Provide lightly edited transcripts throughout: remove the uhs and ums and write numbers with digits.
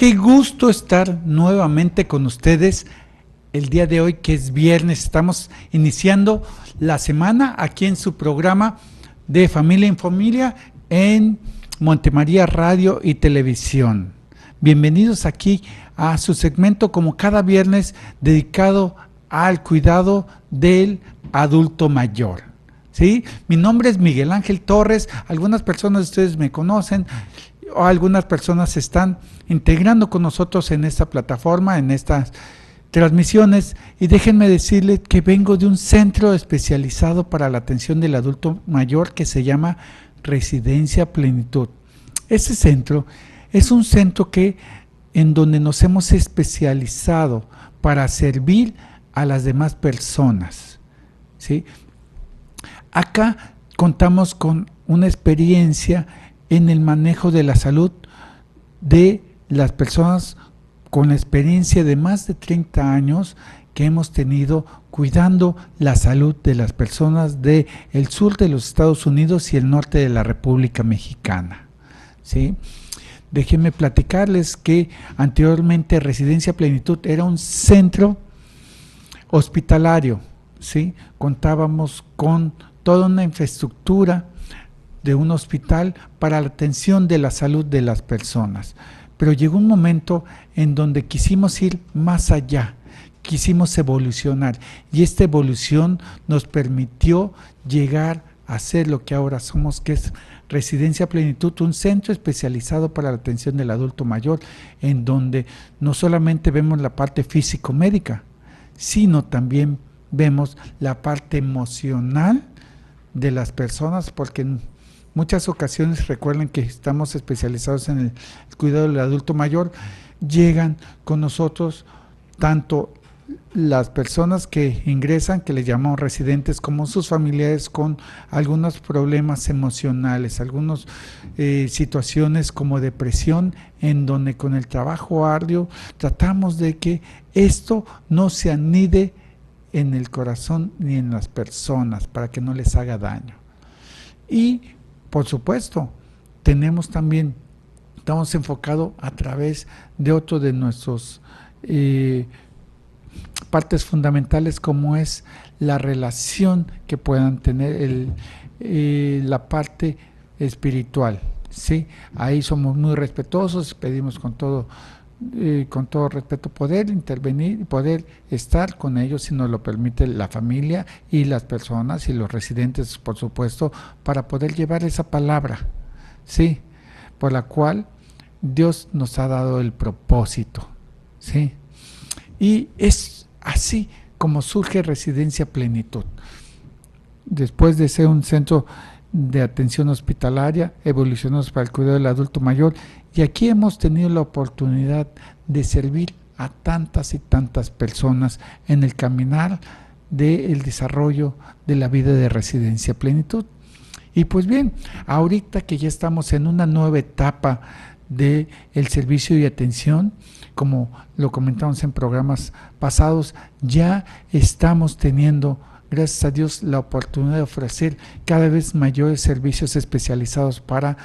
Qué gusto estar nuevamente con ustedes el día de hoy, que es viernes. Estamos iniciando la semana aquí en su programa de Familia en Familia en Montemaría Radio y Televisión. Bienvenidos aquí a su segmento, como cada viernes, dedicado al cuidado del adulto mayor. ¿Sí? Mi nombre es Miguel Ángel Torres. Algunas personas de ustedes me conocen, o algunas personas se están integrando con nosotros en esta plataforma, en estas transmisiones, y déjenme decirles que vengo de un centro especializado para la atención del adulto mayor que se llama Residencia Plenitud. Este centro es un centro en donde nos hemos especializado para servir a las demás personas, ¿sí? Acá contamos con una experiencia en el manejo de la salud de las personas con la experiencia de más de 30 años que hemos tenido cuidando la salud de las personas del sur de los Estados Unidos y el norte de la República Mexicana, ¿sí? Déjenme platicarles que anteriormente Residencia Plenitud era un centro hospitalario, ¿sí? Contábamos con toda una infraestructura de un hospital para la atención de la salud de las personas. Pero llegó un momento en donde quisimos ir más allá, quisimos evolucionar, y esta evolución nos permitió llegar a ser lo que ahora somos, que es Residencia Plenitud, un centro especializado para la atención del adulto mayor, en donde no solamente vemos la parte físico-médica, sino también vemos la parte emocional de las personas, porque en muchas ocasiones, recuerden que estamos especializados en el cuidado del adulto mayor, llegan con nosotros tanto las personas que ingresan, que les llamamos residentes, como sus familiares con algunos problemas emocionales, algunas situaciones como depresión, en donde con el trabajo arduo tratamos de que esto no se anide en el corazón ni en las personas, para que no les haga daño. Y por supuesto, estamos enfocados a través de otro de nuestros partes fundamentales, como es la relación que puedan tener la parte espiritual, ¿sí? Ahí somos muy respetuosos, pedimos con todo respeto poder intervenir y poder estar con ellos, si nos lo permite la familia y las personas y los residentes, por supuesto, para poder llevar esa palabra, ¿sí?, por la cual Dios nos ha dado el propósito, ¿sí? Y es así como surge Residencia Plenitud. Después de ser un centro de atención hospitalaria, evolucionamos para el cuidado del adulto mayor, y aquí hemos tenido la oportunidad de servir a tantas y tantas personas en el caminar del desarrollo de la vida de Residencia Plenitud. Y pues bien, ahorita que ya estamos en una nueva etapa del servicio y atención, como lo comentamos en programas pasados, ya estamos teniendo, gracias a Dios, la oportunidad de ofrecer cada vez mayores servicios especializados para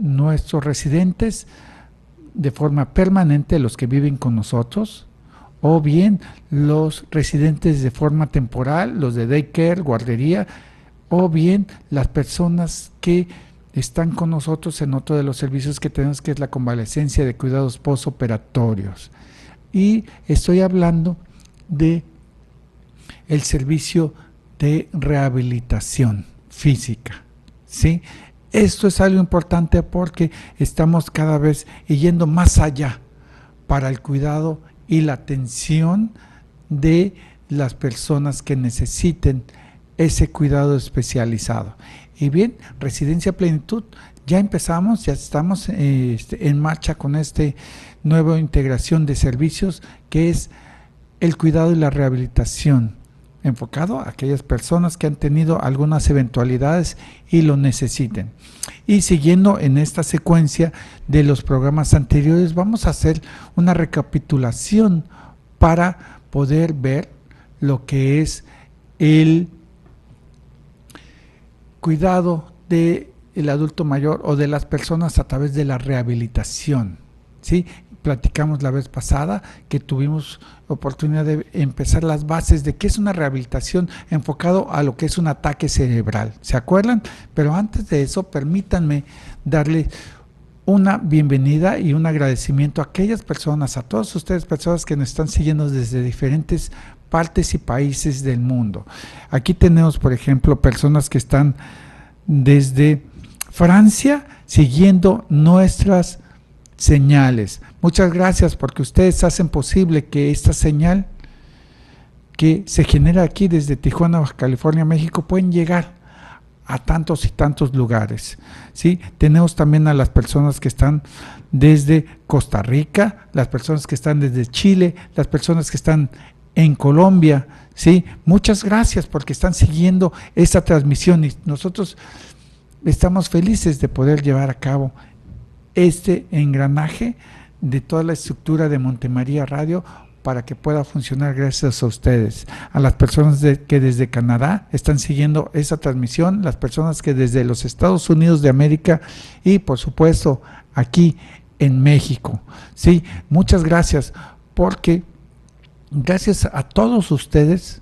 nuestros residentes de forma permanente, los que viven con nosotros, o bien los residentes de forma temporal, los de daycare, guardería, o bien las personas que están con nosotros en otro de los servicios que tenemos, que es la convalecencia de cuidados postoperatorios. Y estoy hablando de el servicio de rehabilitación física, ¿sí? Esto es algo importante porque estamos cada vez yendo más allá para el cuidado y la atención de las personas que necesiten ese cuidado especializado. Y bien, Residencia Plenitud, ya empezamos, ya estamos en marcha con esta nueva integración de servicios, que es el cuidado y la rehabilitación, enfocado a aquellas personas que han tenido algunas eventualidades y lo necesiten. Y siguiendo en esta secuencia de los programas anteriores, vamos a hacer una recapitulación para poder ver lo que es el cuidado del adulto mayor o de las personas a través de la rehabilitación, ¿sí? platicamos la vez pasada, que tuvimos oportunidad de empezar las bases de qué es una rehabilitación enfocado a lo que es un ataque cerebral. ¿Se acuerdan? Pero antes de eso, permítanme darle una bienvenida y un agradecimiento a aquellas personas, a todos ustedes, personas que nos están siguiendo desde diferentes partes y países del mundo. Aquí tenemos, por ejemplo, personas que están desde Francia siguiendo nuestras señales. Muchas gracias, porque ustedes hacen posible que esta señal que se genera aquí desde Tijuana, Baja California, México, pueden llegar a tantos y tantos lugares, ¿sí? Tenemos también a las personas que están desde Costa Rica, las personas que están desde Chile, las personas que están en Colombia, ¿sí? Muchas gracias porque están siguiendo esta transmisión y nosotros estamos felices de poder llevar a cabo este engranaje de toda la estructura de Montemaría Radio para que pueda funcionar gracias a ustedes, a las personas que desde Canadá están siguiendo esa transmisión, las personas que desde los Estados Unidos de América y por supuesto aquí en México. Sí, muchas gracias, porque gracias a todos ustedes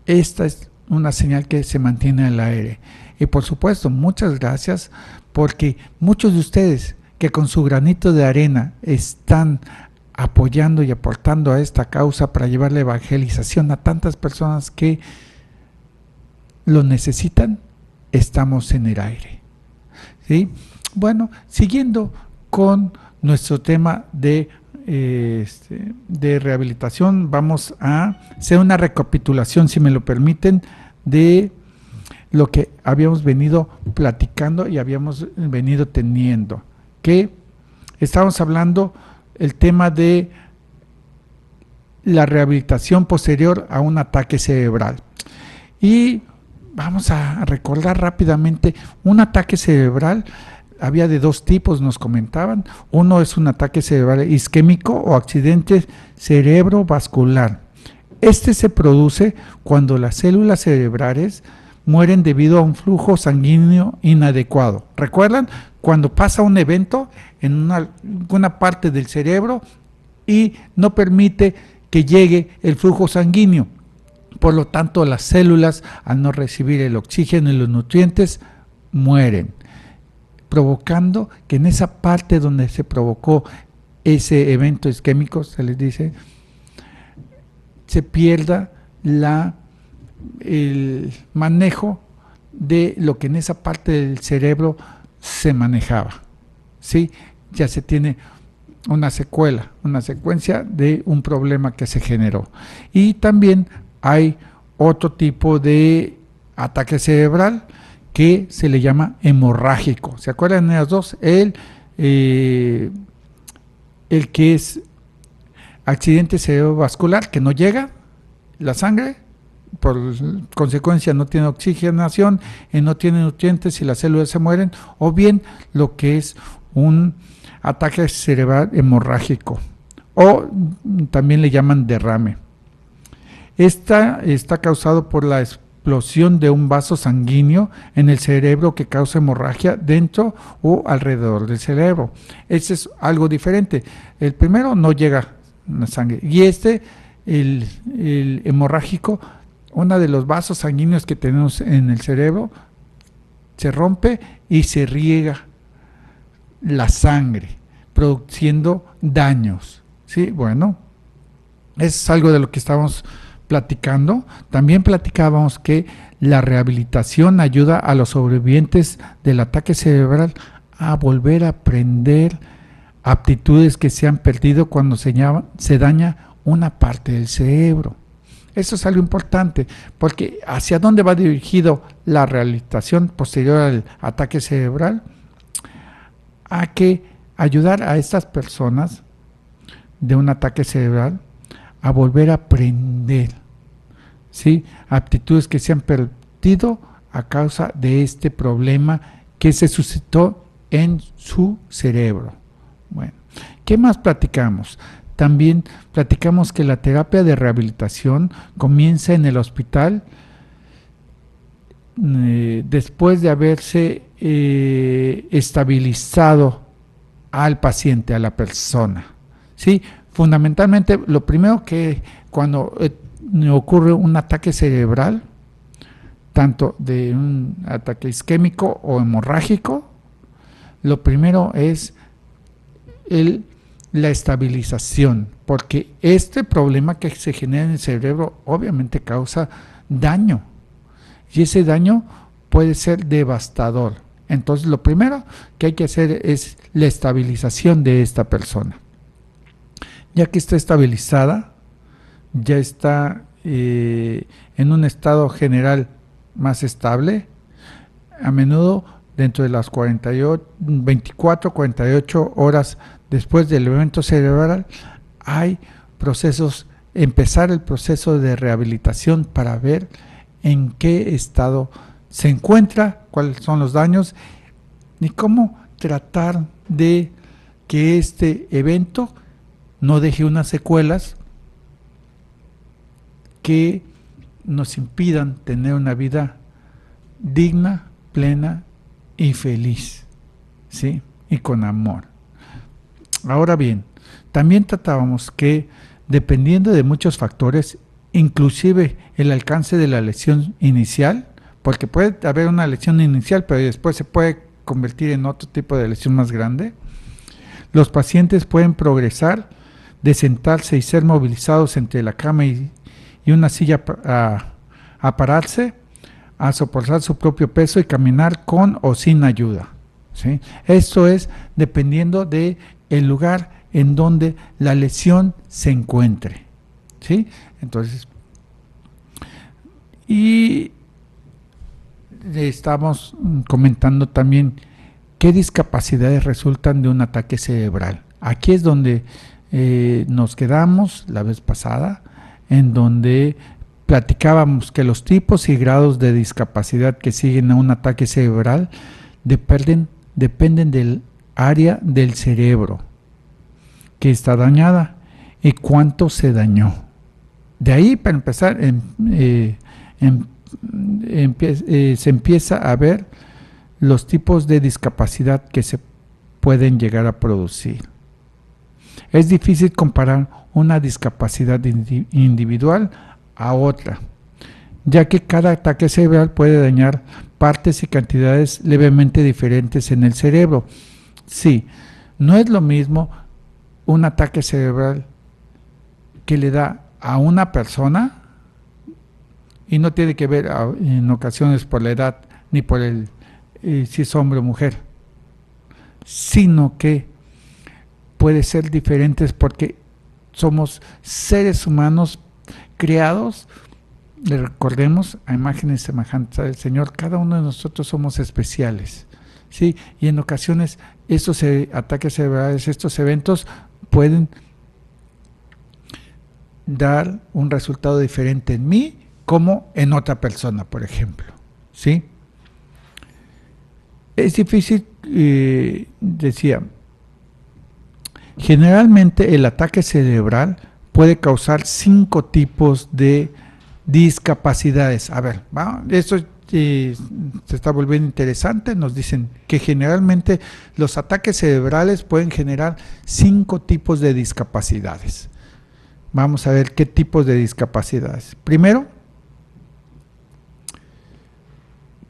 esta es una señal que se mantiene al aire. Y por supuesto, muchas gracias porque muchos de ustedes que con su granito de arena están apoyando y aportando a esta causa para llevar la evangelización a tantas personas que lo necesitan, estamos en el aire. ¿Sí? Bueno, siguiendo con nuestro tema de rehabilitación, vamos a hacer una recapitulación, si me lo permiten, de lo que habíamos venido platicando y habíamos venido teniendo, que estábamos hablando el tema de la rehabilitación posterior a un ataque cerebral. Y vamos a recordar rápidamente, un ataque cerebral había de dos tipos, nos comentaban. Uno es un ataque cerebral isquémico o accidente cerebrovascular. Este se produce cuando las células cerebrales mueren debido a un flujo sanguíneo inadecuado. ¿Recuerdan? Cuando pasa un evento en una parte del cerebro y no permite que llegue el flujo sanguíneo. Por lo tanto, las células, al no recibir el oxígeno y los nutrientes, mueren, provocando que en esa parte donde se provocó ese evento isquémico, se les dice, se pierda el manejo de lo que en esa parte del cerebro se manejaba, ¿sí? Ya se tiene una secuela, una secuencia de un problema que se generó. Y también hay otro tipo de ataque cerebral que se le llama hemorrágico. ¿Se acuerdan de las dos? El que es accidente cerebrovascular, que no llega la sangre, por consecuencia no tiene oxigenación y no tiene nutrientes y las células se mueren, o bien lo que es un ataque cerebral hemorrágico, o también le llaman derrame. Esta está causado por la explosión de un vaso sanguíneo en el cerebro que causa hemorragia dentro o alrededor del cerebro. Este es algo diferente. El primero no llega la sangre y el hemorrágico, uno de los vasos sanguíneos que tenemos en el cerebro se rompe y se riega la sangre, produciendo daños. ¿Sí? Bueno, es algo de lo que estamos platicando. También platicábamos que la rehabilitación ayuda a los sobrevivientes del ataque cerebral a volver a aprender aptitudes que se han perdido cuando se daña una parte del cerebro. Eso es algo importante, porque ¿hacia dónde va dirigido la rehabilitación posterior al ataque cerebral? A que ayudar a estas personas de un ataque cerebral a volver a aprender, ¿sí? Aptitudes que se han perdido a causa de este problema que se suscitó en su cerebro. Bueno, ¿qué más platicamos? También platicamos que la terapia de rehabilitación comienza en el hospital después de haberse estabilizado al paciente, a la persona. ¿Sí? Fundamentalmente, lo primero que cuando ocurre un ataque cerebral, tanto de un ataque isquémico o hemorrágico, lo primero es la estabilización, porque este problema que se genera en el cerebro obviamente causa daño, y ese daño puede ser devastador. Entonces lo primero que hay que hacer es la estabilización de esta persona. Ya que está estabilizada, ya está en un estado general más estable, a menudo dentro de las 24, 48 horas después del evento cerebral, hay procesos, empezar el proceso de rehabilitación para ver en qué estado se encuentra, cuáles son los daños y cómo tratar de que este evento no deje unas secuelas que nos impidan tener una vida digna, plena y feliz, ¿sí? Y con amor. Ahora bien, también tratábamos que dependiendo de muchos factores, inclusive el alcance de la lesión inicial, porque puede haber una lesión inicial, pero después se puede convertir en otro tipo de lesión más grande, los pacientes pueden progresar de sentarse y ser movilizados entre la cama y una silla a pararse, a soportar su propio peso y caminar con o sin ayuda, ¿sí? Esto es dependiendo de el lugar en donde la lesión se encuentre, ¿sí? Entonces, y estamos comentando también qué discapacidades resultan de un ataque cerebral. Aquí es donde nos quedamos la vez pasada, en donde platicábamos que los tipos y grados de discapacidad que siguen a un ataque cerebral dependen del área del cerebro que está dañada y cuánto se dañó. De ahí, para empezar, se empieza a ver los tipos de discapacidad que se pueden llegar a producir. Es difícil comparar una discapacidad individual a otra, ya que cada ataque cerebral puede dañar partes y cantidades levemente diferentes en el cerebro. Sí, no es lo mismo un ataque cerebral que le da a una persona, y no tiene que ver en ocasiones por la edad ni por si es hombre o mujer, sino que puede ser diferentes porque somos seres humanos creados, recordemos, a imagen y semejanza del Señor. Cada uno de nosotros somos especiales, ¿sí? Y en ocasiones estos ataques cerebrales, estos eventos pueden dar un resultado diferente en mí como en otra persona, por ejemplo, ¿sí? Es difícil, decía, generalmente el ataque cerebral puede causar 5 tipos de discapacidades. A ver, esto se está volviendo interesante. Nos dicen que generalmente los ataques cerebrales pueden generar 5 tipos de discapacidades. Vamos a ver qué tipos de discapacidades. Primero,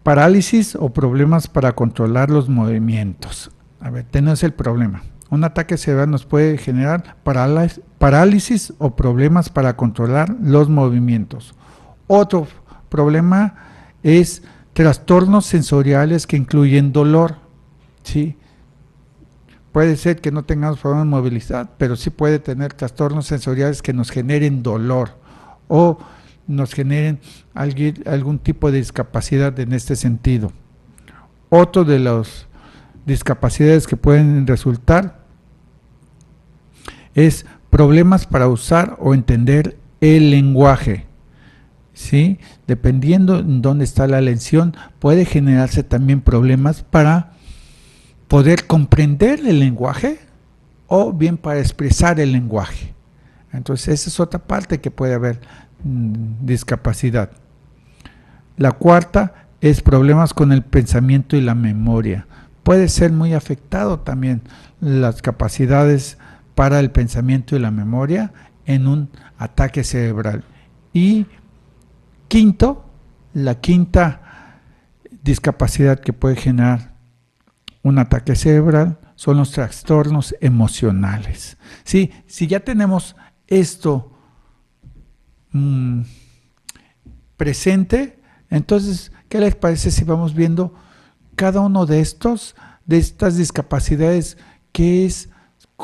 parálisis o problemas para controlar los movimientos. A ver, tenemos el problema. Un ataque cerebral nos puede generar parálisis o problemas para controlar los movimientos. Otro problema es trastornos sensoriales que incluyen dolor, ¿sí? Puede ser que no tengamos problemas de movilidad, pero sí puede tener trastornos sensoriales que nos generen dolor o nos generen algún tipo de discapacidad en este sentido. Otro de las discapacidades que pueden resultar es problemas para usar o entender el lenguaje, ¿sí? Dependiendo en dónde está la lesión, puede generarse también problemas para poder comprender el lenguaje o bien para expresar el lenguaje. Entonces esa es otra parte que puede haber discapacidad. La cuarta es problemas con el pensamiento y la memoria. puede ser muy afectado también las capacidades para el pensamiento y la memoria en un ataque cerebral. Y quinto, la quinta discapacidad que puede generar un ataque cerebral son los trastornos emocionales. ¿Sí? Si ya tenemos esto presente, entonces, ¿qué les parece si vamos viendo cada uno de estas discapacidades, qué es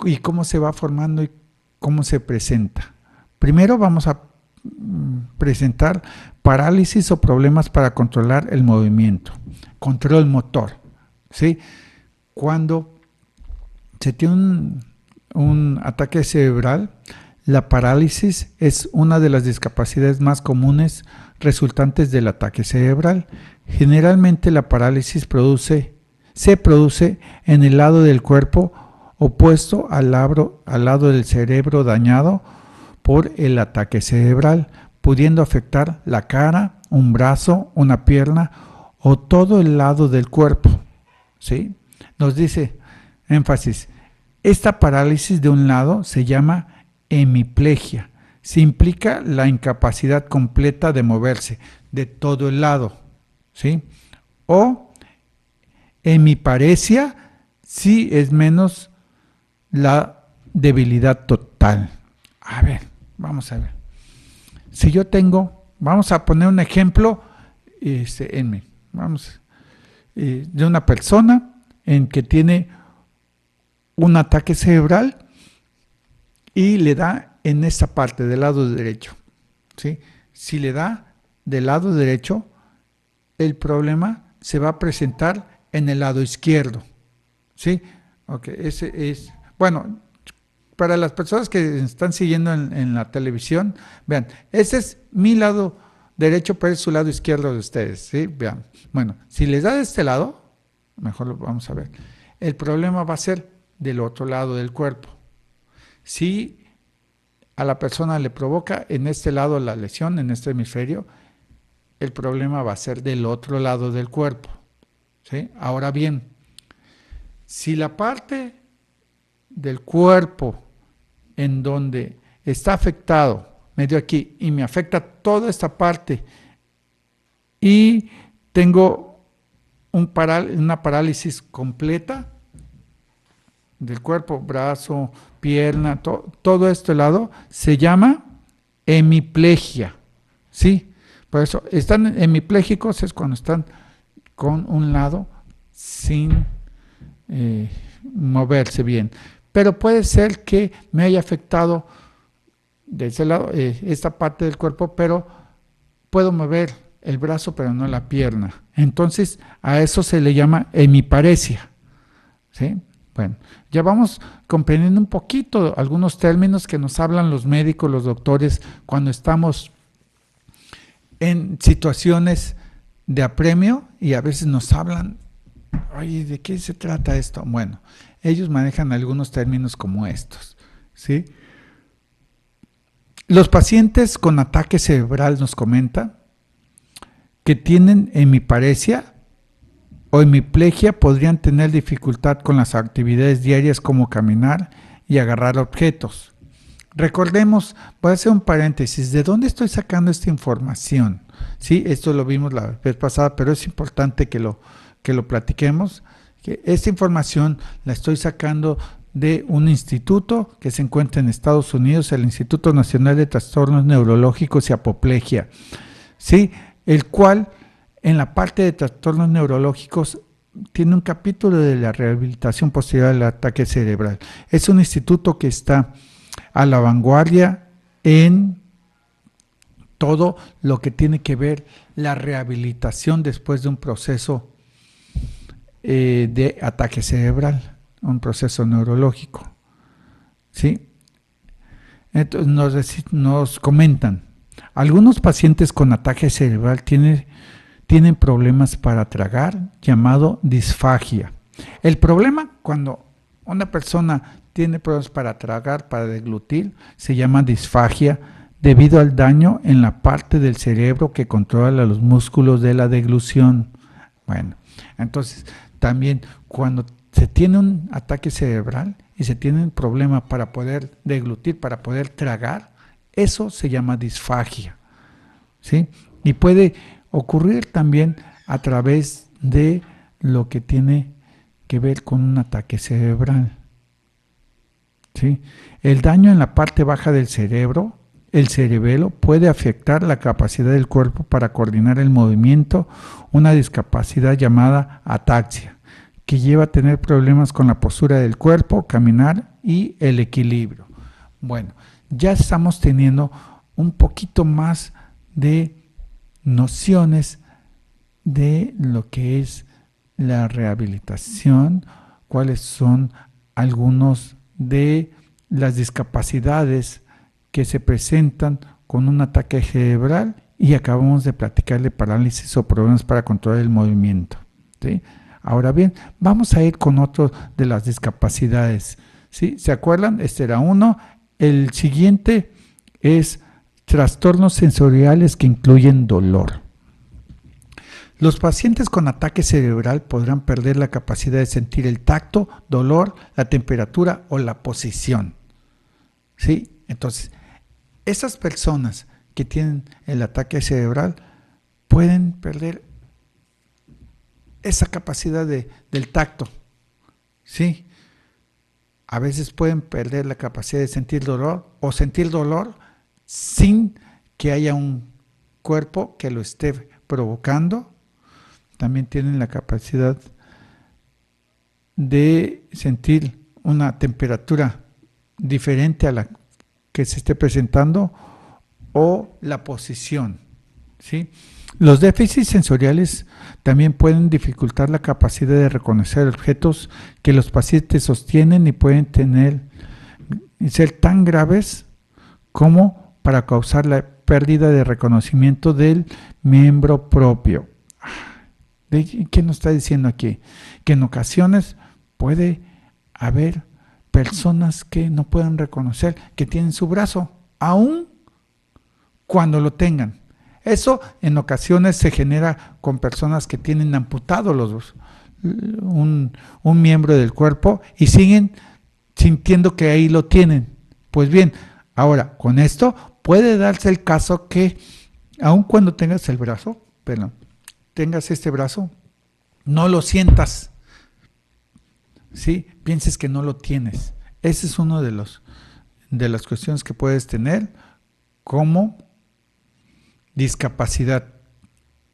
y cómo se va formando y cómo se presenta? Primero vamos a presentar parálisis o problemas para controlar el movimiento, control motor, ¿sí? Cuando se tiene un ataque cerebral, la parálisis es una de las discapacidades más comunes resultantes del ataque cerebral. Generalmente la parálisis se produce en el lado del cuerpo opuesto al lado del cerebro dañado por el ataque cerebral, pudiendo afectar la cara, un brazo, una pierna o todo el lado del cuerpo. ¿Sí? Nos dice, énfasis, esta parálisis de un lado se llama hemiplegia. Se implica la incapacidad completa de moverse de todo el lado, ¿sí? O hemiparesia, si es menos la debilidad total. A ver, vamos a ver. Si yo tengo, vamos a poner un ejemplo de una persona en que tiene un ataque cerebral y le da en esta parte del lado derecho, ¿sí? Si le da del lado derecho, el problema se va a presentar en el lado izquierdo, ¿sí? Okay, ese es, bueno, para las personas que están siguiendo en la televisión, vean, ese es mi lado derecho, pero es su lado izquierdo de ustedes, ¿sí? Vean, bueno, si les da de este lado, mejor lo vamos a ver, el problema va a ser del otro lado del cuerpo. Si a la persona le provoca en este lado la lesión, en este hemisferio, el problema va a ser del otro lado del cuerpo, ¿sí? Ahora bien, si la parte del cuerpo en donde está afectado, medio aquí, y me afecta toda esta parte, y tengo una parálisis completa del cuerpo, brazo, pierna, todo este lado, se llama hemiplegia, ¿sí? Por eso, están hemiplégicos es cuando están con un lado sin moverse bien. Pero puede ser que me haya afectado de ese lado, esta parte del cuerpo, pero puedo mover el brazo, pero no la pierna. Entonces, a eso se le llama hemiparesia, ¿sí? Bueno, ya vamos comprendiendo un poquito algunos términos que nos hablan los médicos, los doctores, cuando estamos en situaciones de apremio y a veces nos hablan, oye, ¿de qué se trata esto? Bueno, ellos manejan algunos términos como estos, ¿sí? Los pacientes con ataque cerebral nos comentan que tienen hemiparesia o hemiplegia, podrían tener dificultad con las actividades diarias como caminar y agarrar objetos. Recordemos, voy a hacer un paréntesis, ¿de dónde estoy sacando esta información? Sí, esto lo vimos la vez pasada, pero es importante que lo platiquemos. Que esta información la estoy sacando de un instituto que se encuentra en Estados Unidos, el Instituto Nacional de Trastornos Neurológicos y Apoplejía, ¿sí? El cual en la parte de trastornos neurológicos tiene un capítulo de la rehabilitación posterior al ataque cerebral. Es un instituto que está a la vanguardia en todo lo que tiene que ver la rehabilitación después de un proceso de ataque cerebral, un proceso neurológico, ¿sí? Entonces nos comentan, algunos pacientes con ataque cerebral tienen problemas para tragar, llamado disfagia. El problema cuando una persona tiene problemas para tragar, para deglutir, se llama disfagia debido al daño en la parte del cerebro que controla los músculos de la deglución. Bueno, entonces También cuando se tiene un ataque cerebral y se tiene un problema para poder deglutir, para poder tragar, eso se llama disfagia, ¿sí? Y puede ocurrir también a través de lo que tiene que ver con un ataque cerebral, ¿sí? El daño en la parte baja del cerebro, el cerebelo, puede afectar la capacidad del cuerpo para coordinar el movimiento, una discapacidad llamada ataxia, que lleva a tener problemas con la postura del cuerpo, caminar y el equilibrio. Bueno, ya estamos teniendo un poquito más de nociones de lo que es la rehabilitación, cuáles son algunos de las discapacidades que se presentan con un ataque cerebral, y acabamos de platicar de parálisis o problemas para controlar el movimiento, ¿sí? Ahora bien, vamos a ir con otro de las discapacidades, ¿sí? ¿Se acuerdan? Este era uno. El siguiente es trastornos sensoriales que incluyen dolor. Los pacientes con ataque cerebral podrán perder la capacidad de sentir el tacto, dolor, la temperatura o la posición, ¿sí? Entonces, esas personas que tienen el ataque cerebral pueden perder esa capacidad del tacto, ¿sí? A veces pueden perder la capacidad de sentir dolor o sentir dolor sin que haya un cuerpo que lo esté provocando. También tienen la capacidad de sentir una temperatura diferente a la que se esté presentando o la posición, ¿sí? Los déficits sensoriales también pueden dificultar la capacidad de reconocer objetos que los pacientes sostienen y pueden ser tan graves como para causar la pérdida de reconocimiento del miembro propio. ¿Qué nos está diciendo aquí? Que en ocasiones puede haber personas que no puedan reconocer que tienen su brazo, aún cuando lo tengan. Eso en ocasiones se genera con personas que tienen amputado un miembro del cuerpo y siguen sintiendo que ahí lo tienen. Pues bien, ahora con esto puede darse el caso que aun cuando tengas el brazo, tengas este brazo, no lo sientas, ¿sí? Pienses que no lo tienes. Ese es uno de las cuestiones que puedes tener como discapacidad.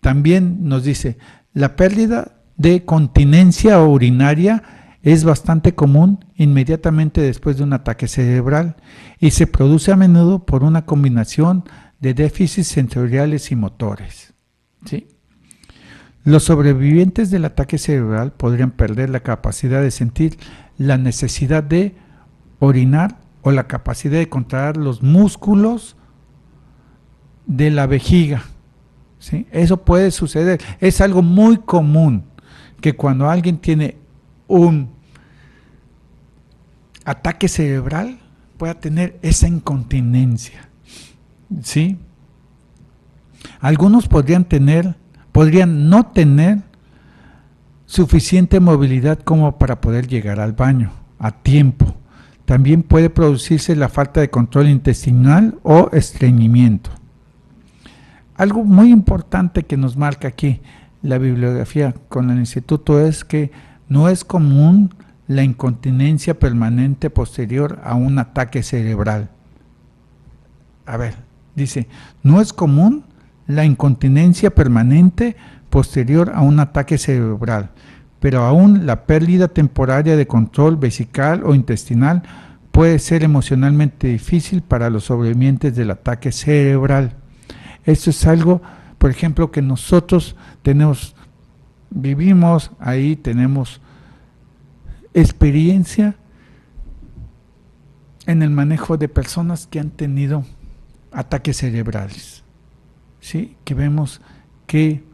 También nos dice, la pérdida de continencia urinaria es bastante común inmediatamente después de un ataque cerebral y se produce a menudo por una combinación de déficits sensoriales y motores, ¿sí? Los sobrevivientes del ataque cerebral podrían perder la capacidad de sentir la necesidad de orinar o la capacidad de contraer los músculos de la vejiga, ¿sí? Eso puede suceder. Es algo muy común que cuando alguien tiene un ataque cerebral pueda tener esa incontinencia, ¿sí? Algunos podrían no tener suficiente movilidad como para poder llegar al baño a tiempo. También puede producirse la falta de control intestinal o estreñimiento. Algo muy importante que nos marca aquí la bibliografía con el instituto es que no es común la incontinencia permanente posterior a un ataque cerebral. A ver, dice, no es común la incontinencia permanente posterior a un ataque cerebral, pero aún la pérdida temporaria de control vesical o intestinal puede ser emocionalmente difícil para los sobrevivientes del ataque cerebral. Esto es algo, por ejemplo, que nosotros vivimos ahí, tenemos experiencia en el manejo de personas que han tenido ataques cerebrales, ¿sí? Que vemos que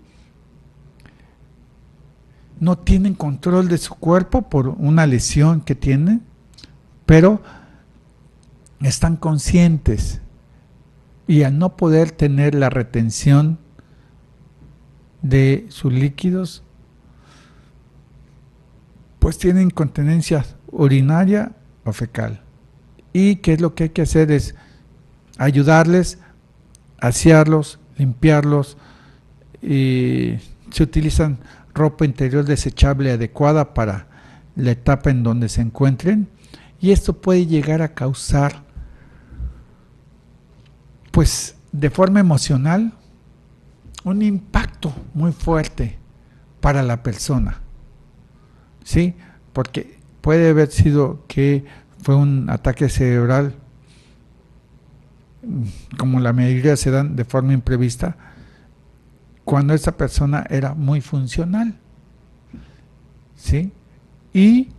no tienen control de su cuerpo por una lesión que tienen, pero están conscientes y al no poder tener la retención de sus líquidos, pues tienen incontinencia urinaria o fecal. ¿Y qué es lo que hay que hacer? Es ayudarles, asearlos, limpiarlos, y se utilizan ropa interior desechable adecuada para la etapa en donde se encuentren, y esto puede llegar a causar, pues de forma emocional, un impacto muy fuerte para la persona, ¿sí? Porque puede haber sido que fue un ataque cerebral, como la mayoría se dan de forma imprevista, cuando esa persona era muy funcional, ¿sí? Y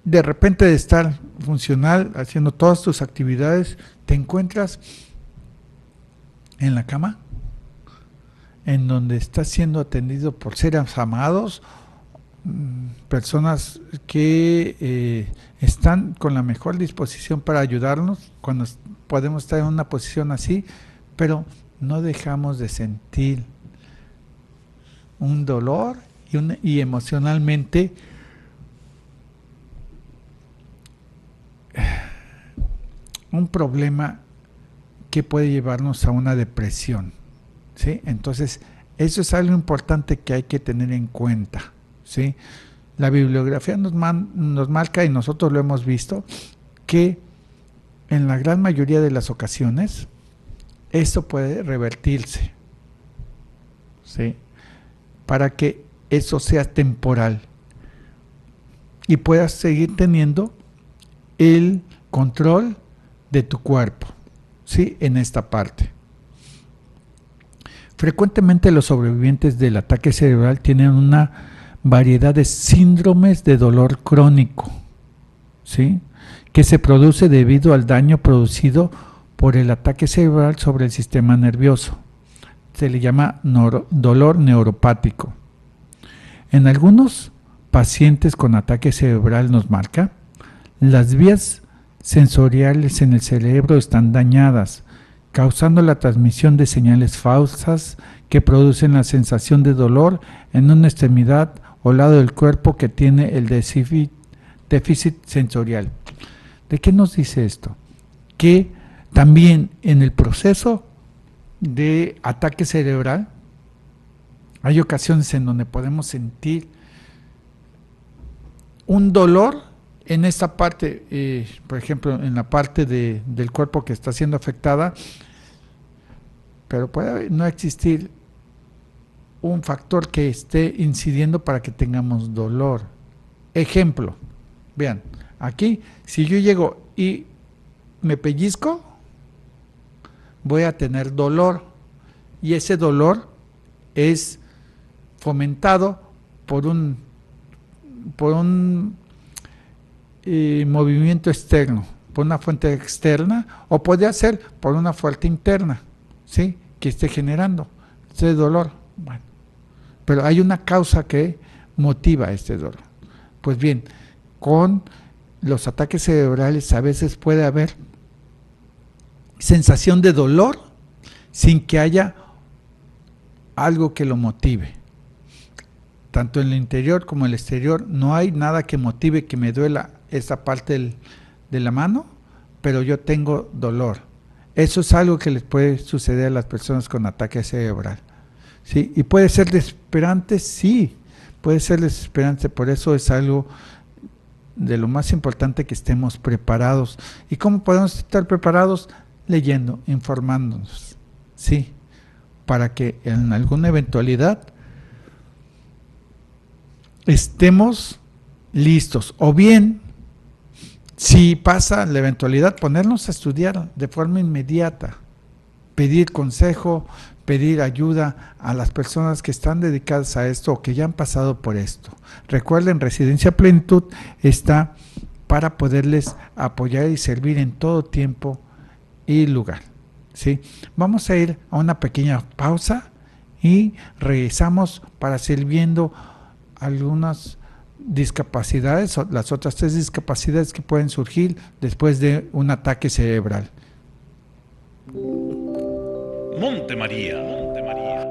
de repente de estar funcional, haciendo todas tus actividades, te encuentras en la cama, en donde estás siendo atendido por seres amados, personas que están con la mejor disposición para ayudarnos cuando podemos estar en una posición así, pero no dejamos de sentir un dolor y emocionalmente un problema que puede llevarnos a una depresión, ¿sí? Entonces, eso es algo importante que hay que tener en cuenta, ¿sí? La bibliografía nos marca, y nosotros lo hemos visto, que en la gran mayoría de las ocasiones esto puede revertirse, ¿sí? Para que eso sea temporal y puedas seguir teniendo el control de tu cuerpo, ¿sí? En esta parte. Frecuentemente los sobrevivientes del ataque cerebral tienen una variedad de síndromes de dolor crónico, ¿sí? Que se produce debido al daño producido por el ataque cerebral sobre el sistema nervioso. Se le llama dolor neuropático. En algunos pacientes con ataque cerebral, nos marca, las vías sensoriales en el cerebro están dañadas, causando la transmisión de señales falsas que producen la sensación de dolor en una extremidad o lado del cuerpo que tiene el déficit sensorial. ¿De qué nos dice esto? Que también en el proceso de ataque cerebral hay ocasiones en donde podemos sentir un dolor en esta parte, por ejemplo, en la parte del cuerpo que está siendo afectada, pero puede no existir un factor que esté incidiendo para que tengamos dolor. Ejemplo, vean, aquí, si yo llego y me pellizco, voy a tener dolor, y ese dolor es fomentado por un movimiento externo, por una fuente externa, o puede ser por una fuente interna, ¿sí? Que esté generando ese dolor. Bueno, pero hay una causa que motiva este dolor. Pues bien, con los ataques cerebrales a veces puede haber sensación de dolor sin que haya algo que lo motive. Tanto en el interior como en el exterior no hay nada que motive que me duela esa parte de la mano, pero yo tengo dolor. Eso es algo que les puede suceder a las personas con ataque cerebral, ¿sí? Y puede ser desesperante, sí, puede ser desesperante, por eso es algo de lo más importante que estemos preparados. ¿Y cómo podemos estar preparados? Leyendo, informándonos, ¿sí? Para que en alguna eventualidad estemos listos, o bien, si pasa la eventualidad, ponernos a estudiar de forma inmediata, pedir consejo, pedir ayuda a las personas que están dedicadas a esto o que ya han pasado por esto. Recuerden, Residencia Plenitud está para poderles apoyar y servir en todo tiempo y lugar, ¿sí? Vamos a ir a una pequeña pausa y regresamos para seguir viendo algunas discapacidades, las otras 3 discapacidades que pueden surgir después de un ataque cerebral. Monte María, Monte María,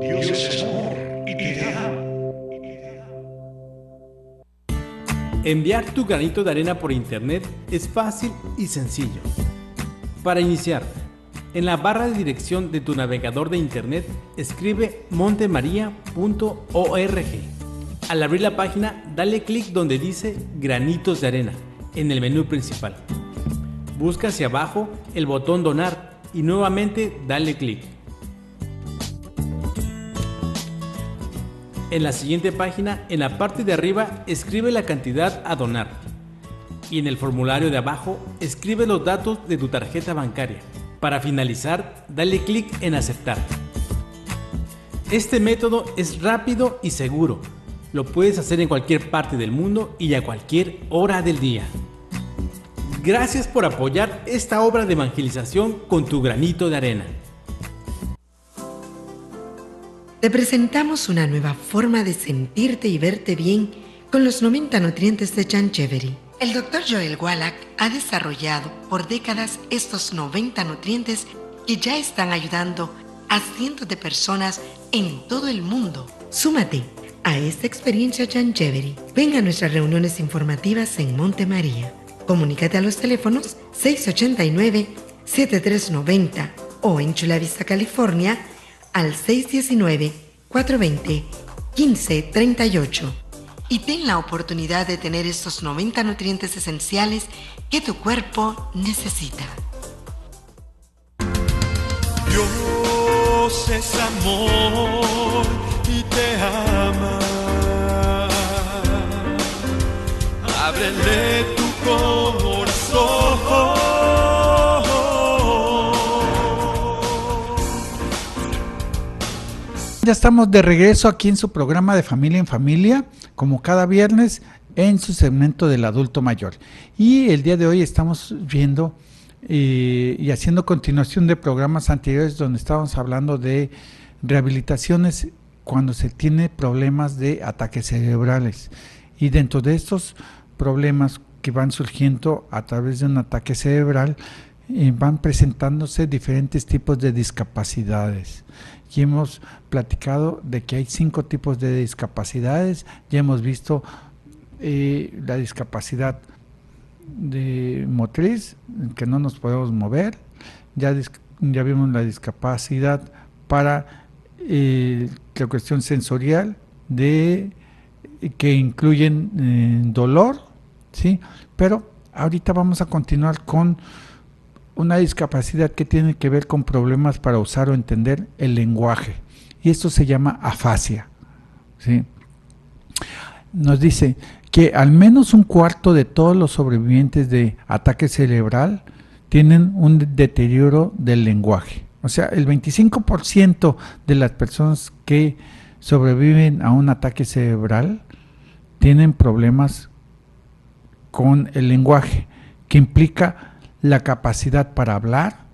Dios es amor y te ama. Enviar tu granito de arena por internet es fácil y sencillo. Para iniciar, en la barra de dirección de tu navegador de internet, escribe montemaria.org. Al abrir la página, dale clic donde dice Granitos de Arena, en el menú principal. Busca hacia abajo el botón Donar y nuevamente dale clic. En la siguiente página, en la parte de arriba, escribe la cantidad a donar. Y en el formulario de abajo, escribe los datos de tu tarjeta bancaria. Para finalizar, dale clic en aceptar. Este método es rápido y seguro. Lo puedes hacer en cualquier parte del mundo y a cualquier hora del día. Gracias por apoyar esta obra de evangelización con tu granito de arena. Te presentamos una nueva forma de sentirte y verte bien con los 90 nutrientes de Chanchevery. El Dr. Joel Wallach ha desarrollado por décadas estos 90 nutrientes que ya están ayudando a cientos de personas en todo el mundo. Súmate a esta experiencia Chanchevery. Ven a nuestras reuniones informativas en Montemaria. Comunícate a los teléfonos 689-7390 o en Chula Vista, California, al 619-420-1538 y ten la oportunidad de tener estos 90 nutrientes esenciales que tu cuerpo necesita. Dios es amor y te ama. Ábrele tu corazón. Ya estamos de regreso aquí en su programa de Familia en Familia, como cada viernes, en su segmento del adulto mayor. Y el día de hoy estamos viendo y haciendo continuación de programas anteriores donde estábamos hablando de rehabilitaciones cuando se tiene problemas de ataques cerebrales. Y dentro de estos problemas que van surgiendo a través de un ataque cerebral, van presentándose diferentes tipos de discapacidades. Y hemos platicado de que hay 5 tipos de discapacidades. Ya hemos visto la discapacidad de motriz, que no nos podemos mover. Ya vimos la discapacidad para la cuestión sensorial, que incluyen dolor, ¿sí? Pero ahorita vamos a continuar con una discapacidad que tiene que ver con problemas para usar o entender el lenguaje, y esto se llama afasia, ¿sí? Nos dice que al menos un cuarto de todos los sobrevivientes de ataque cerebral tienen un deterioro del lenguaje. O sea, el 25% de las personas que sobreviven a un ataque cerebral tienen problemas con el lenguaje, que implica la capacidad para hablar,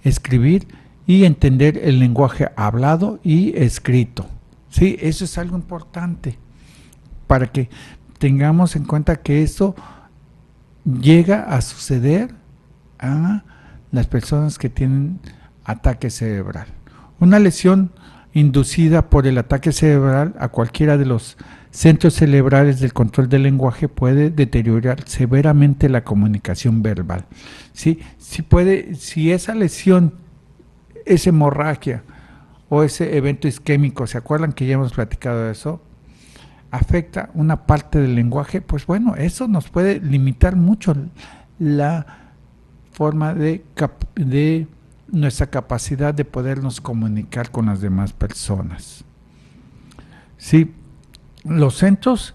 escribir y entender el lenguaje hablado y escrito. Sí, eso es algo importante para que tengamos en cuenta que esto llega a suceder a las personas que tienen ataque cerebral. Una lesión inducida por el ataque cerebral a cualquiera de los centros cerebrales del control del lenguaje puede deteriorar severamente la comunicación verbal. ¿Sí? Si esa lesión es hemorragia o ese evento isquémico, ¿se acuerdan que ya hemos platicado de eso? Afecta una parte del lenguaje, pues bueno, eso nos puede limitar mucho la forma de nuestra capacidad de podernos comunicar con las demás personas. Sí. Los centros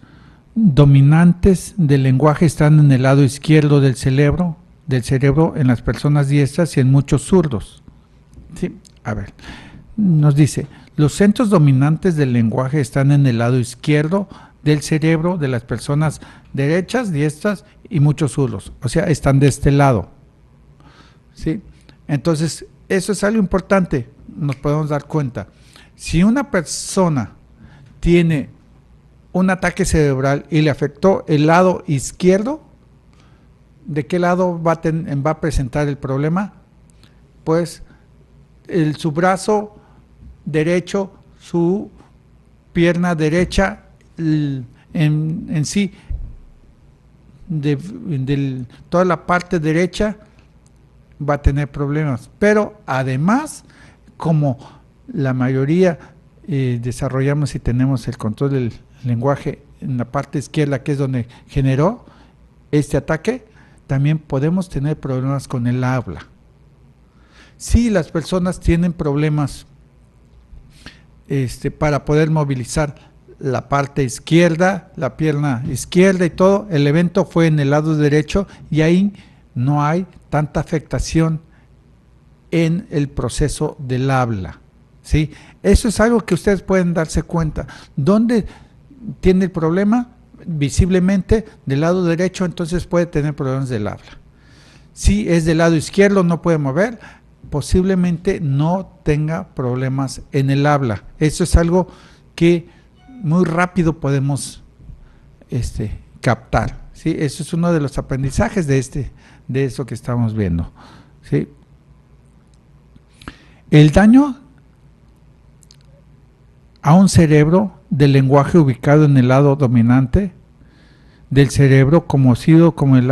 dominantes del lenguaje están en el lado izquierdo del cerebro en las personas diestras y en muchos zurdos. Sí, a ver, nos dice, los centros dominantes del lenguaje están en el lado izquierdo del cerebro de las personas derechas, diestras y muchos zurdos. O sea, están de este lado. ¿Sí? Entonces, eso es algo importante, nos podemos dar cuenta. Si una persona tiene un ataque cerebral y le afectó el lado izquierdo, ¿de qué lado va a presentar el problema? Pues su brazo derecho, su pierna derecha en sí, toda la parte derecha va a tener problemas, pero además, como la mayoría desarrollamos y tenemos el control del lenguaje en la parte izquierda, que es donde generó este ataque, también podemos tener problemas con el habla. Si las personas tienen problemas para poder movilizar la parte izquierda, la pierna izquierda y todo, el evento fue en el lado derecho y ahí no hay tanta afectación en el proceso del habla, ¿sí? Eso es algo que ustedes pueden darse cuenta. ¿Dónde tiene el problema? Visiblemente del lado derecho, entonces puede tener problemas del habla. Si es del lado izquierdo, no puede mover, posiblemente no tenga problemas en el habla. Eso es algo que muy rápido podemos captar, ¿sí? Eso es uno de los aprendizajes de eso que estamos viendo, ¿sí? El daño a un cerebro del lenguaje ubicado en el lado dominante del cerebro, conocido como el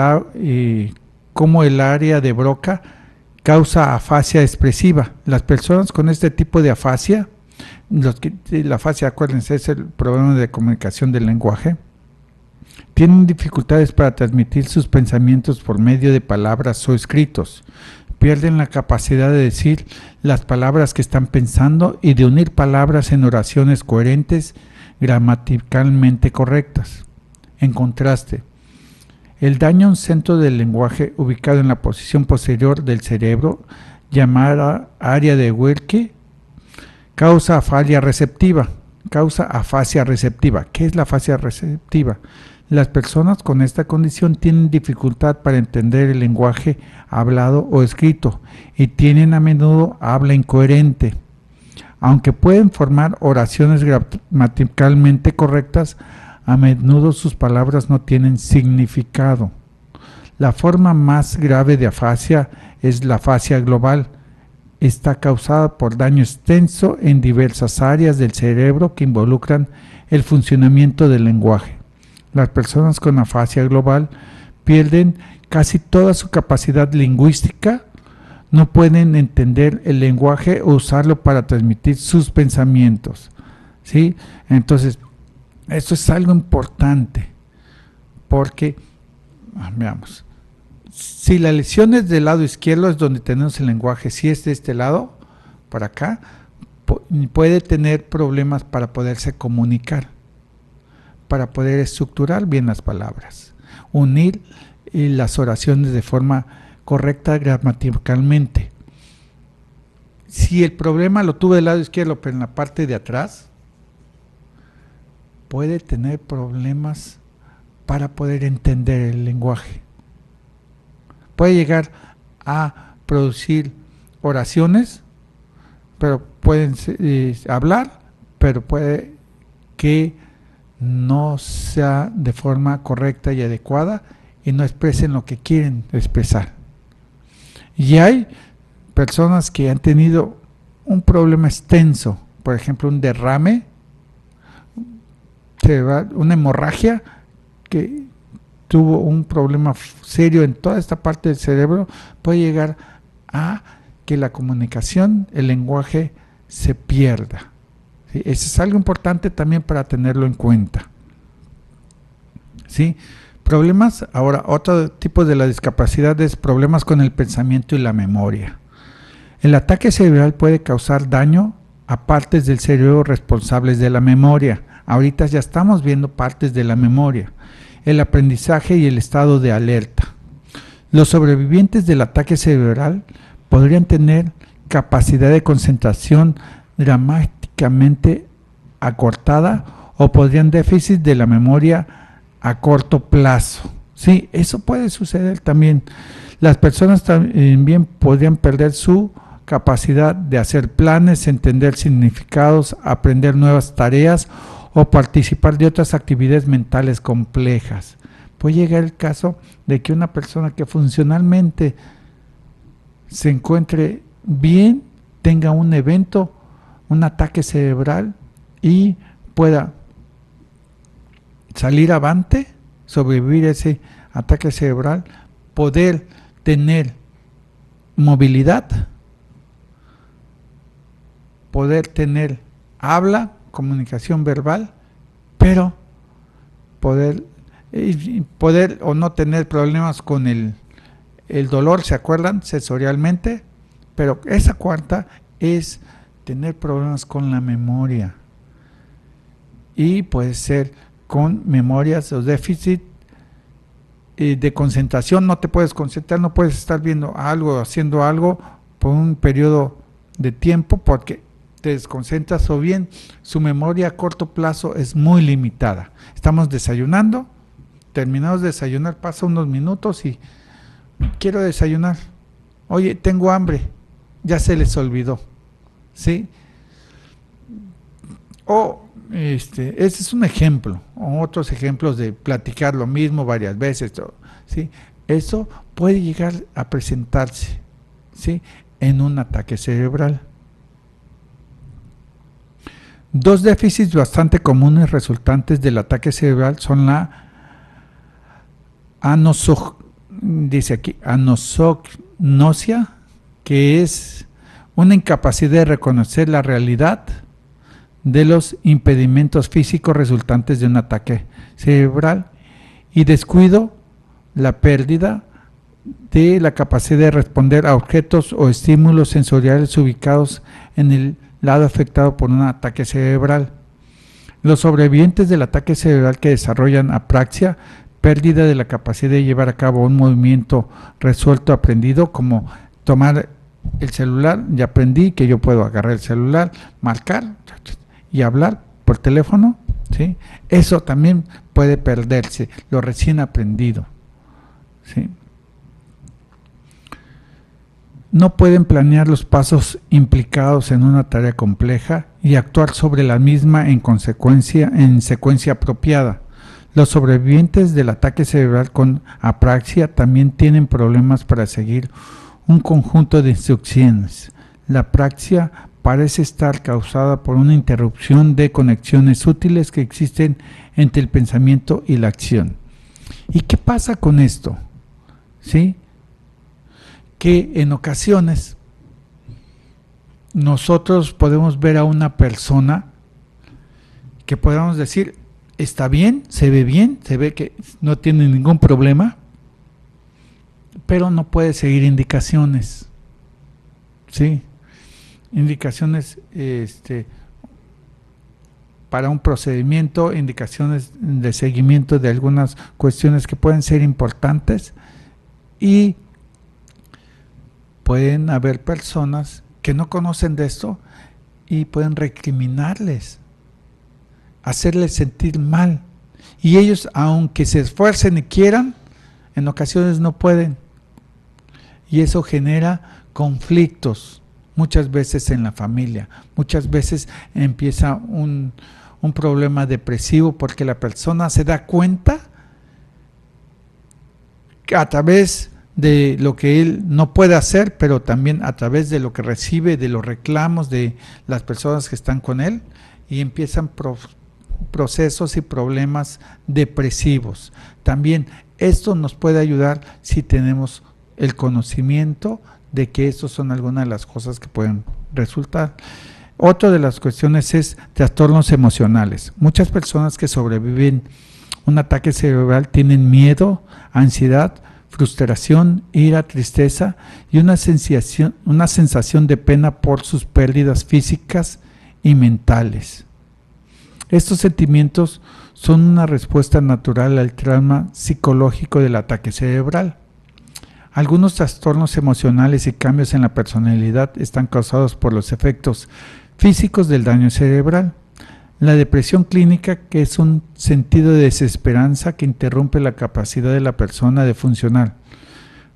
área de Broca, causa afasia expresiva. Las personas con este tipo de afasia, la afasia, acuérdense, es el problema de comunicación del lenguaje, tienen dificultades para transmitir sus pensamientos por medio de palabras o escritos. Pierden la capacidad de decir las palabras que están pensando y de unir palabras en oraciones coherentes, gramaticalmente correctas. En contraste, el daño a un centro del lenguaje ubicado en la posición posterior del cerebro, llamada área de Wernicke, causa afasia receptiva. ¿Qué es la afasia receptiva? Las personas con esta condición tienen dificultad para entender el lenguaje hablado o escrito y tienen a menudo habla incoherente. Aunque pueden formar oraciones gramaticalmente correctas, a menudo sus palabras no tienen significado. La forma más grave de afasia es la afasia global. Está causada por daño extenso en diversas áreas del cerebro que involucran el funcionamiento del lenguaje. Las personas con afasia global pierden casi toda su capacidad lingüística, no pueden entender el lenguaje o usarlo para transmitir sus pensamientos, ¿sí? Entonces, esto es algo importante, porque, veamos, si la lesión es del lado izquierdo, es donde tenemos el lenguaje, si es de este lado, para acá, puede tener problemas para poderse comunicar, para poder estructurar bien las palabras, unir las oraciones de forma correcta gramaticalmente. Si el problema lo tuve del lado izquierdo, pero en la parte de atrás, puede tener problemas para poder entender el lenguaje. Puede llegar a producir oraciones, pero pueden hablar, pero puede que no sea de forma correcta y adecuada y no expresen lo que quieren expresar. Y hay personas que han tenido un problema extenso, por ejemplo, un derrame, una hemorragia, que tuvo un problema serio en toda esta parte del cerebro, puede llegar a que la comunicación, el lenguaje se pierda. ¿Sí? Eso es algo importante también para tenerlo en cuenta. ¿Sí? Problemas, ahora otro tipo de la discapacidad es problemas con el pensamiento y la memoria. El ataque cerebral puede causar daño a partes del cerebro responsables de la memoria. Ahorita ya estamos viendo partes de la memoria, el aprendizaje y el estado de alerta. Los sobrevivientes del ataque cerebral podrían tener capacidad de concentración dramáticamente acortada o podrían déficit de la memoria a corto plazo. Sí, eso puede suceder también. Las personas también podrían perder su capacidad de hacer planes, entender significados, aprender nuevas tareas o participar de otras actividades mentales complejas. Puede llegar el caso de que una persona que funcionalmente se encuentre bien, tenga un evento, un ataque cerebral y pueda salir avante, sobrevivir ese ataque cerebral, poder tener movilidad, poder tener habla, comunicación verbal, pero poder o no tener problemas con el dolor, ¿se acuerdan? Sensorialmente, pero esa cuarta es tener problemas con la memoria, y puede ser con memorias o déficit de concentración. No te puedes concentrar, no puedes estar viendo algo, haciendo algo por un periodo de tiempo porque te desconcentras, o bien su memoria a corto plazo es muy limitada. Estamos desayunando, terminamos de desayunar, pasa unos minutos y quiero desayunar, oye, tengo hambre, ya se les olvidó, ¿sí? O ese es un ejemplo, o otros ejemplos de platicar lo mismo varias veces, ¿sí? Eso puede llegar a presentarse, ¿sí?, en un ataque cerebral. Dos déficits bastante comunes resultantes del ataque cerebral son la anosognosia, que es una incapacidad de reconocer la realidad de los impedimentos físicos resultantes de un ataque cerebral, y descuido, la pérdida de la capacidad de responder a objetos o estímulos sensoriales ubicados en el lado afectado por un ataque cerebral. Los sobrevivientes del ataque cerebral que desarrollan apraxia, pérdida de la capacidad de llevar a cabo un movimiento resuelto aprendido, como tomar el celular, ya aprendí que yo puedo agarrar el celular, marcar y hablar por teléfono, ¿sí? Eso también puede perderse, lo recién aprendido, ¿sí? No pueden planear los pasos implicados en una tarea compleja y actuar sobre la misma en secuencia apropiada. Los sobrevivientes del ataque cerebral con apraxia también tienen problemas para seguir un conjunto de instrucciones. La apraxia parece estar causada por una interrupción de conexiones útiles que existen entre el pensamiento y la acción. ¿Y qué pasa con esto? ¿Sí? Que en ocasiones nosotros podemos ver a una persona que podamos decir, está bien, se ve que no tiene ningún problema, pero no puede seguir indicaciones, ¿sí? Indicaciones para un procedimiento, indicaciones de seguimiento de algunas cuestiones que pueden ser importantes, y pueden haber personas que no conocen de esto y pueden recriminarles, hacerles sentir mal, y ellos, aunque se esfuercen y quieran, en ocasiones no pueden, y eso genera conflictos muchas veces en la familia. Muchas veces empieza un problema depresivo porque la persona se da cuenta que a través de lo que él no puede hacer, pero también a través de lo que recibe, de los reclamos de las personas que están con él, y empiezan procesos y problemas depresivos. También esto nos puede ayudar si tenemos el conocimiento de que estos son algunas de las cosas que pueden resultar. Otra de las cuestiones es trastornos emocionales. Muchas personas que sobreviven un ataque cerebral tienen miedo, ansiedad, frustración, ira, tristeza y una sensación de pena por sus pérdidas físicas y mentales. Estos sentimientos son una respuesta natural al trauma psicológico del ataque cerebral. Algunos trastornos emocionales y cambios en la personalidad están causados por los efectos físicos del daño cerebral. La depresión clínica, que es un sentido de desesperanza que interrumpe la capacidad de la persona de funcionar,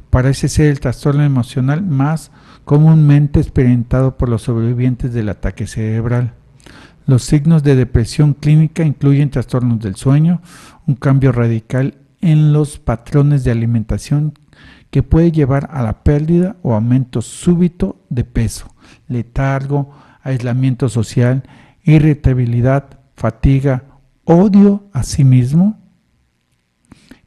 parece ser el trastorno emocional más comúnmente experimentado por los sobrevivientes del ataque cerebral. Los signos de depresión clínica incluyen trastornos del sueño, un cambio radical en los patrones de alimentación que puede llevar a la pérdida o aumento súbito de peso, letargo, aislamiento social, irritabilidad, fatiga, odio a sí mismo,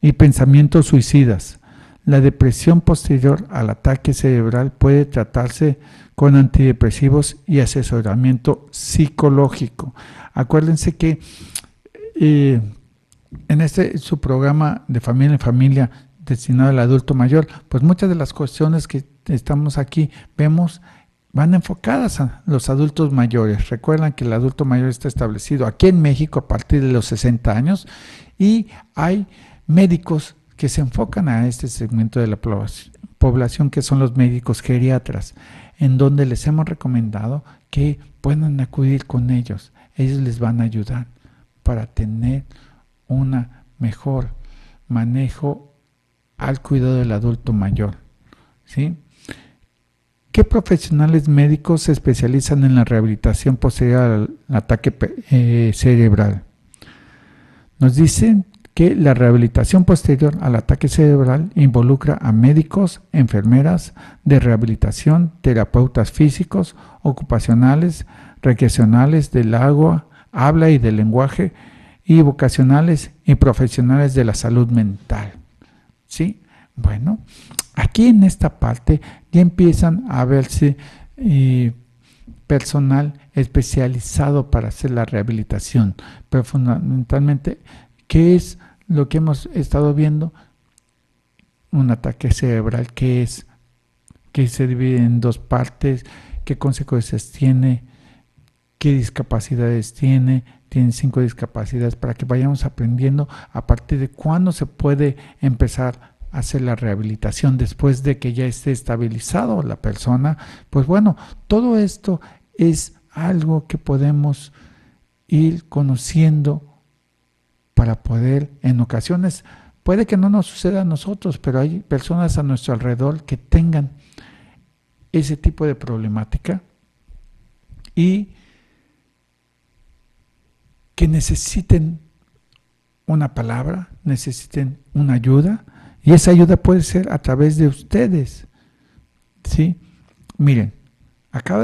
y pensamientos suicidas. La depresión posterior al ataque cerebral puede tratarse con antidepresivos y asesoramiento psicológico. Acuérdense que en su programa de familia en familia destinado al adulto mayor, pues muchas de las cuestiones que estamos aquí vemos van enfocadas a los adultos mayores. Recuerdan que el adulto mayor está establecido aquí en México a partir de los 60 años y hay médicos que se enfocan a este segmento de la población, que son los médicos geriatras, en donde les hemos recomendado que puedan acudir con ellos. Ellos les van a ayudar para tener un mejor manejo al cuidado del adulto mayor, ¿sí? ¿Qué profesionales médicos se especializan en la rehabilitación posterior al ataque cerebral? Nos dicen que la rehabilitación posterior al ataque cerebral involucra a médicos, enfermeras de rehabilitación, terapeutas físicos, ocupacionales, recreacionales del habla y del lenguaje, y vocacionales y profesionales de la salud mental. ¿Sí? Bueno, aquí en esta parte ya empiezan a verse personal especializado para hacer la rehabilitación, pero fundamentalmente, ¿qué es lo que hemos estado viendo? Un ataque cerebral, ¿qué es? Que se divide en dos partes, qué consecuencias tiene, qué discapacidades tiene 5 discapacidades, para que vayamos aprendiendo a partir de cuándo se puede empezar a hacer la rehabilitación después de que ya esté estabilizado la persona. Pues bueno, todo esto es algo que podemos ir conociendo para poder, en ocasiones, puede que no nos suceda a nosotros, pero hay personas a nuestro alrededor que tengan ese tipo de problemática y que necesiten una palabra, necesiten una ayuda, y esa ayuda puede ser a través de ustedes, ¿sí? Miren, acabo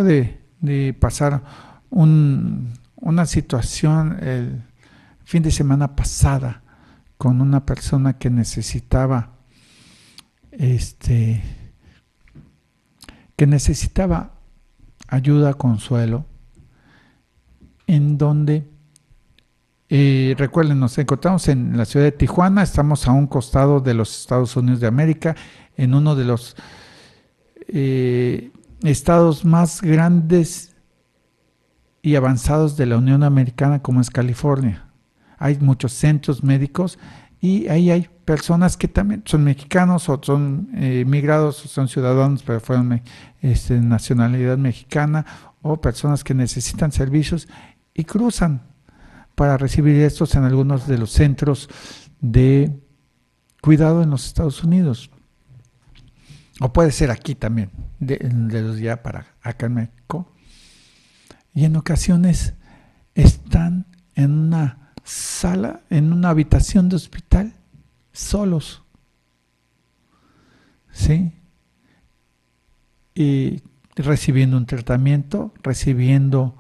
de pasar una situación el fin de semana pasada con una persona que necesitaba ayuda, consuelo, en donde, recuerden, nos encontramos en la ciudad de Tijuana, estamos a un costado de los Estados Unidos de América, en uno de los estados más grandes y avanzados de la Unión Americana, como es California. Hay muchos centros médicos y ahí hay personas que también son mexicanos o son migrados o son ciudadanos, pero fueron nacionalidad mexicana, o personas que necesitan servicios y cruzan para recibir estos en algunos de los centros de cuidado en los Estados Unidos. O puede ser aquí también, de los ya para acá en México. Y en ocasiones están en una sala, en una habitación de hospital, solos. ¿Sí? Y recibiendo un tratamiento, recibiendo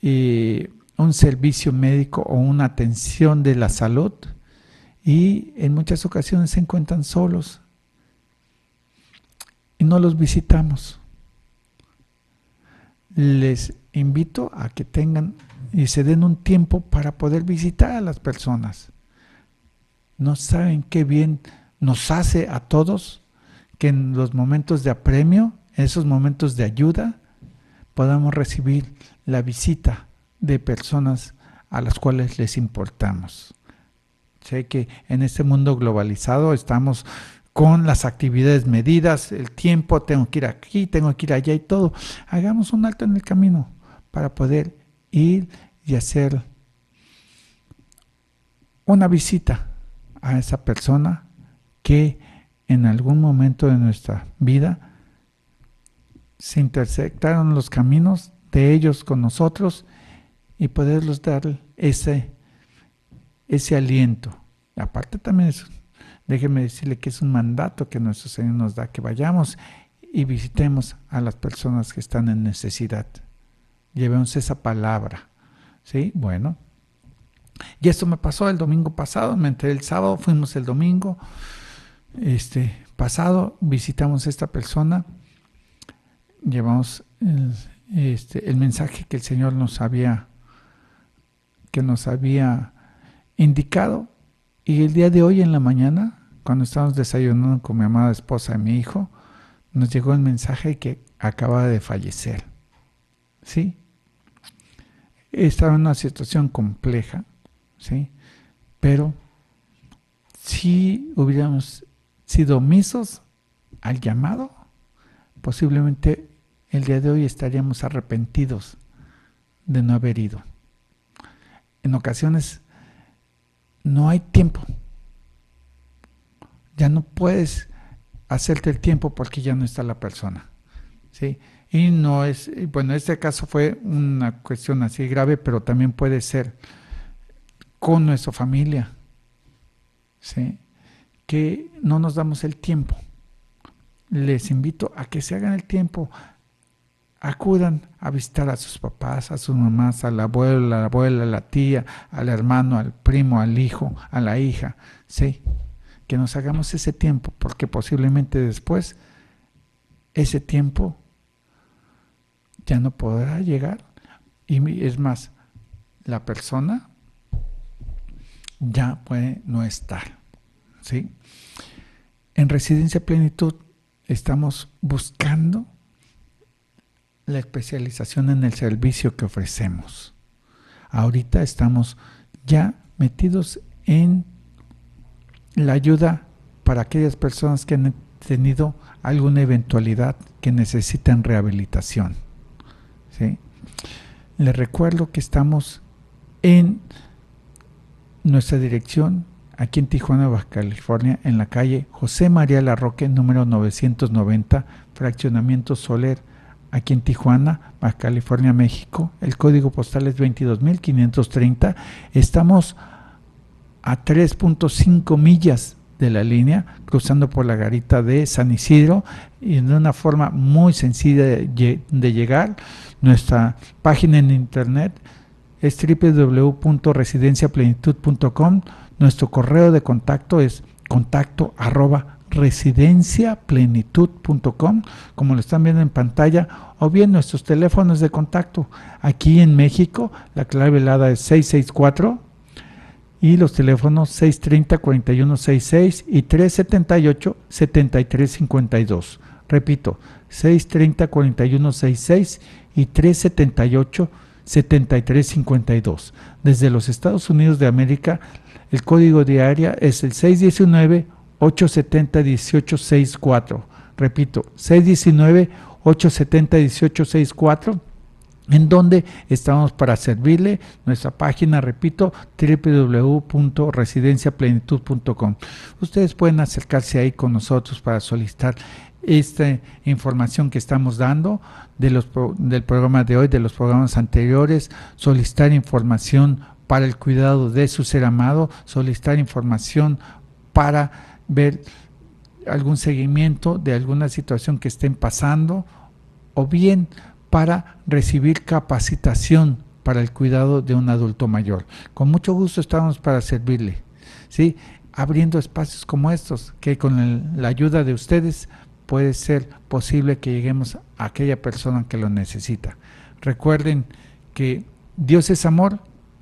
un servicio médico o una atención de la salud, y en muchas ocasiones se encuentran solos y no los visitamos. Les invito a que tengan y se den un tiempo para poder visitar a las personas. No saben qué bien nos hace a todos que en los momentos de apremio, en esos momentos de ayuda, podamos recibir la visita de personas a las cuales les importamos. Sé que en este mundo globalizado estamos con las actividades medidas, el tiempo, tengo que ir aquí, tengo que ir allá y todo. Hagamos un alto en el camino para poder ir y hacer una visita a esa persona que en algún momento de nuestra vida se intersectaron los caminos de ellos con nosotros y poderlos dar ese aliento. Y aparte también déjeme decirle que es un mandato que nuestro Señor nos da, que vayamos y visitemos a las personas que están en necesidad. Llevemos esa palabra, ¿sí? Bueno, Y esto me pasó el domingo pasado, me enteré el sábado, fuimos el domingo pasado, visitamos a esta persona, llevamos el mensaje que el Señor nos había indicado, y el día de hoy en la mañana, cuando estábamos desayunando con mi amada esposa y mi hijo, nos llegó el mensaje que acaba de fallecer. ¿Sí? Estaba en una situación compleja, ¿sí? Pero si hubiéramos sido omisos al llamado, posiblemente el día de hoy estaríamos arrepentidos de no haber ido. En ocasiones no hay tiempo. Ya no puedes hacerte el tiempo porque ya no está la persona, ¿sí? Y no es, bueno, este caso fue una cuestión así grave, pero también puede ser con nuestra familia, ¿sí? Que no nos damos el tiempo. Les invito a que se hagan el tiempo, acudan a visitar a sus papás, a sus mamás, al abuelo, a la tía, al hermano, al primo, al hijo, a la hija, ¿sí? Que nos hagamos ese tiempo, porque posiblemente después ese tiempo ya no podrá llegar, y es más, la persona ya puede no estar, ¿sí? En Residencia Plenitud estamos buscando la especialización en el servicio que ofrecemos. Ahorita estamos ya metidos en la ayuda para aquellas personas que han tenido alguna eventualidad que necesitan rehabilitación, ¿sí? Les recuerdo que estamos en nuestra dirección aquí en Tijuana, Baja California, en la calle José María Larroque, número 990, Fraccionamiento Soler, aquí en Tijuana, Baja California, México. El código postal es 22.530. Estamos a 3.5 millas de la línea, cruzando por la garita de San Isidro, y de una forma muy sencilla de llegar. Nuestra página en internet es www.residenciaplenitud.com. Nuestro correo de contacto es contacto@residenciaplenitud.com, como lo están viendo en pantalla, o bien nuestros teléfonos de contacto. Aquí en México la clave helada es 664 y los teléfonos 630-4166 y 378-7352. Repito, 630-4166 y 378-7352. Desde los Estados Unidos de América, el código de área es el 619-870-1864. Repito, 619-870-1864, en donde estamos para servirle. Nuestra página, repito, www.residenciaplenitud.com. Ustedes pueden acercarse ahí con nosotros para solicitar esta información que estamos dando del programa de hoy, de los programas anteriores, solicitar información para el cuidado de su ser amado, solicitar información para ver algún seguimiento de alguna situación que estén pasando, o bien para recibir capacitación para el cuidado de un adulto mayor. Con mucho gusto estamos para servirle, ¿sí? Abriendo espacios como estos, que con la ayuda de ustedes puede ser posible que lleguemos a aquella persona que lo necesita. Recuerden que Dios es amor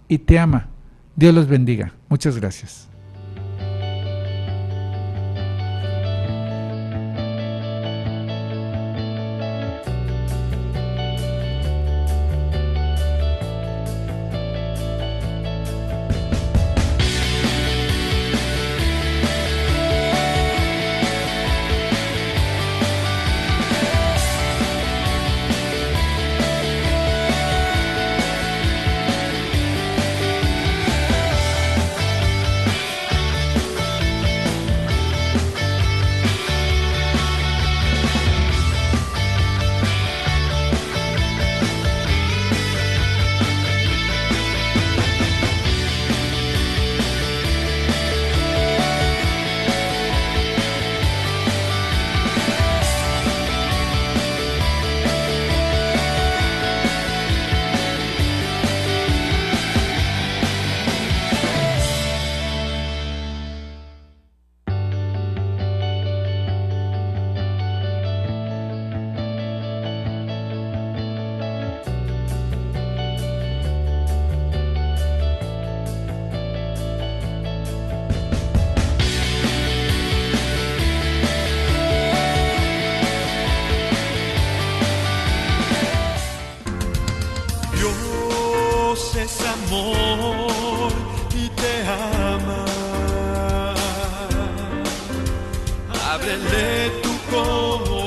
y te ama. Dios los bendiga. Muchas gracias. amor y te ama. Ábrele tu corazón